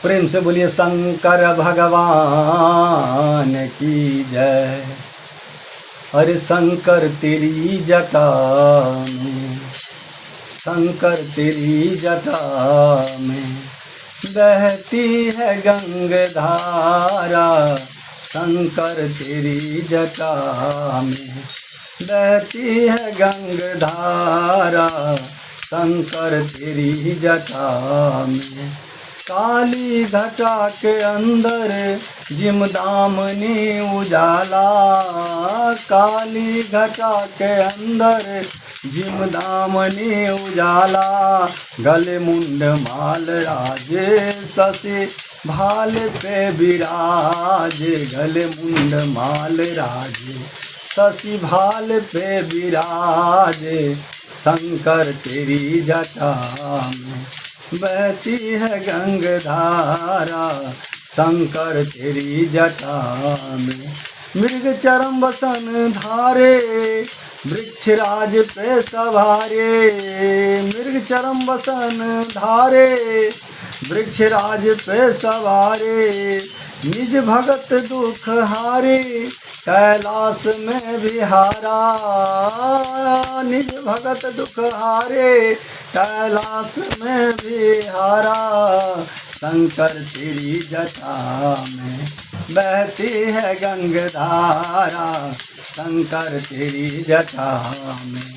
प्रेम से बोलिए शंकर भगवान की जय। अरे शंकर तेरी जटा में, शंकर तेरी जटा में बहती है गंगाधारा। शंकर तेरी जटा में बहती है गंगाधारा। शंकर तेरी जटा में काली घटा के अंदर जिमदामनी उजाला। काली घटा के अंदर जिमदामनी उजाला। गले मुंड माल राजे शशि भाल पे विराजे। गले मुंड माल राजे शशि भाल पे विराजे। शंकर तेरी जटा में बहती है गंगाधारा। शंकर तेरी जटा में मृग चरम वसन धारे। वृक्षराज पे सवारे। मृग चरम वसन धारे। वृक्षराज पे सवारे। निज भगत दुख हारे। कैलाश में विहारा। निज भगत दुख हारे। कैलाश में विहारा। शंकर तेरी जटा में बहती है गंगाधारा। शंकर तेरी जटा में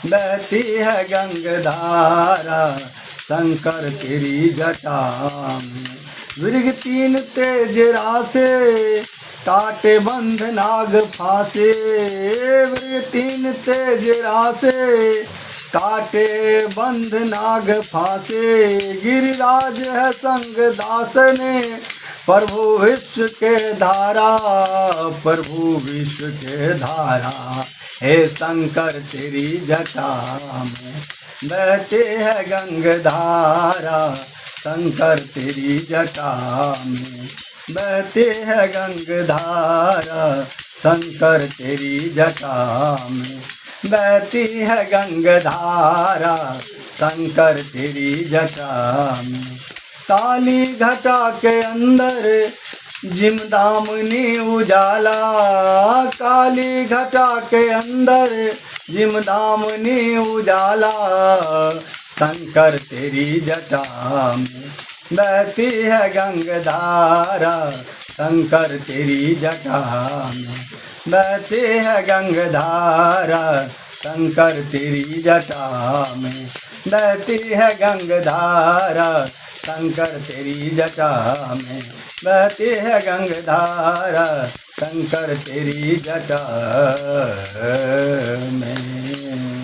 बहती है गंगाधारा। शंकर तेरी जटा में मृग तीन तेज रासे। काटे बंध नाग फांसे। मृग तीन तेज रासे। काटे बंध नाग फांसे। गिरिराज है संग दास ने। प्रभु विश्व के धारा। प्रभु विश्व के धारा। हे शंकर तेरी जटा में बहते है गंगाधारा। शंकर तेरी जटा में बहते है गंगाधारा। शंकर तेरी जटा में बहती है गंगाधारा। शंकर तेरी जटा में काली घटा के अंदर जिमदामनी उजाला। काली घटा के अंदर जिमदामनी उजाला। शंकर तेरी जटा में बहती है गंगाधारा। शंकर तेरी जटा में बहती है गंगाधारा। शंकर तेरी जटा में बहती है गंगाधारा। शंकर तेरी जटा में बहती है गंगाधारा। शंकर तेरी जटा में।